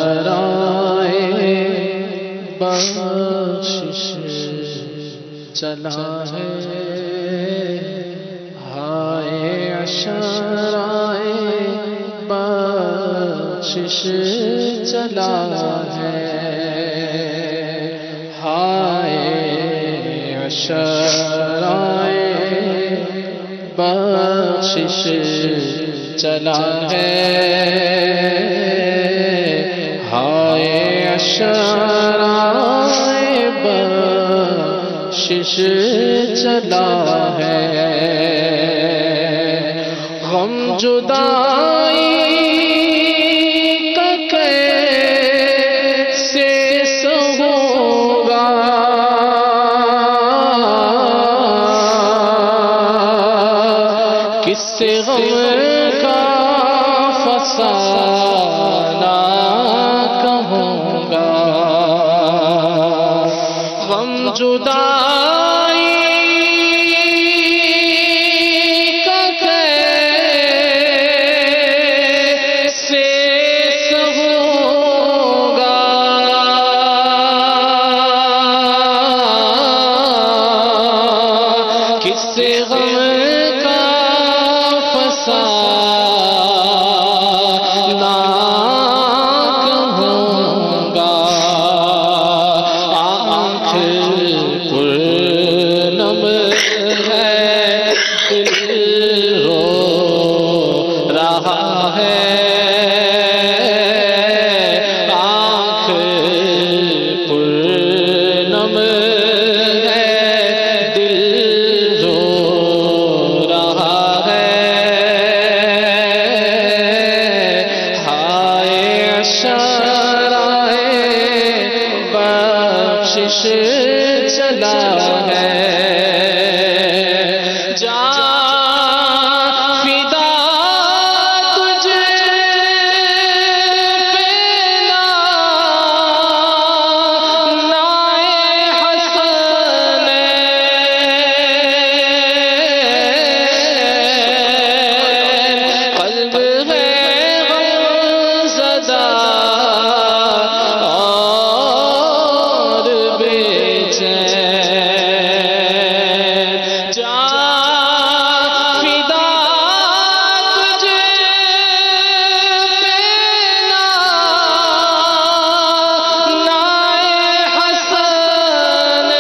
شرائے بخشش چلا ہے، ہائے شرائے بخشش چلا ہے، ہائے شرائے بخشش چلا ہے، ہائے شرائے بخشش چلا ہے، غم جدائی کا کیسے سہوں گا، کس سے غم کا فسانہ کہوں گا، غم جدائی کا کیسے سہوں گا، کس سے غم کا فسانہ کہوں گا، آنکھ پرنم ہے دل رو رہا ہے، آنکھ پرنم ہے دل رو رہا ہے، ہائے شرائے بخشش چلا ہے، جان فدا تجھے پہ نائے حسنین، قلب ہے غمزدہ اور بے چین، جان فدا تجھے پہ نائے حسنین،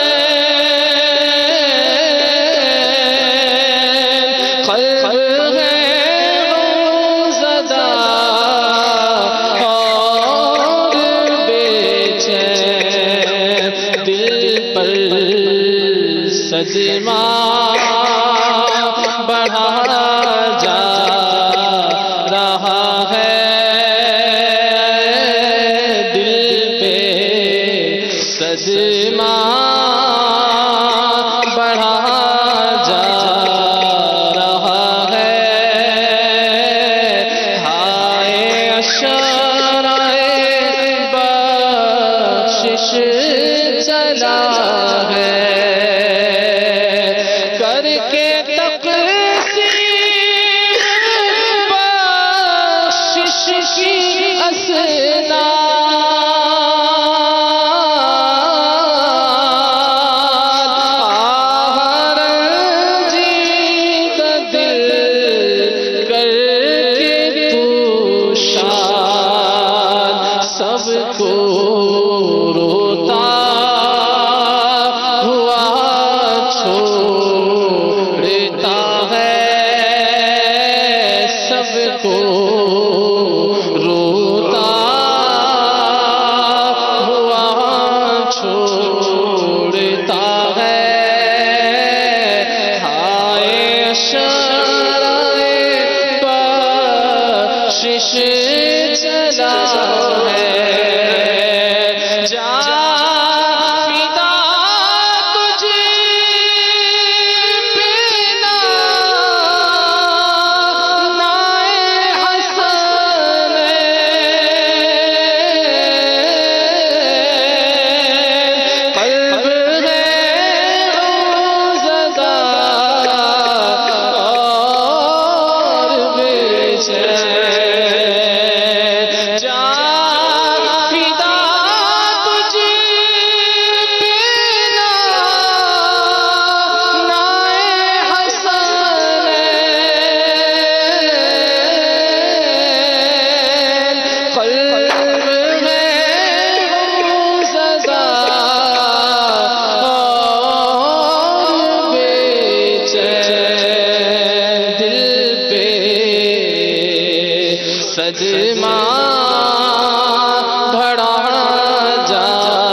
قلب ہے غمزدہ اور بے چین، دل پر صدمہ بڑھا جا رہا ہے، دل پہ صدمہ بڑھا جا رہا ہے، ہائے شرائے بخشش چلا ہے، کر کے تقسیم بخشش کی اسناد، رنجیدہ دل کر کے تو شاد سب کو روتا ہوا چھوڑتا ہے، سب کو روتا ہوا چھوڑتا ہے، ہائے شرائے بخشش چلا ہے، جان فدا تجھے پہ نائے حسنین، قلب ہے غمزدہ اور بے چین، صدمہ بڑھا جا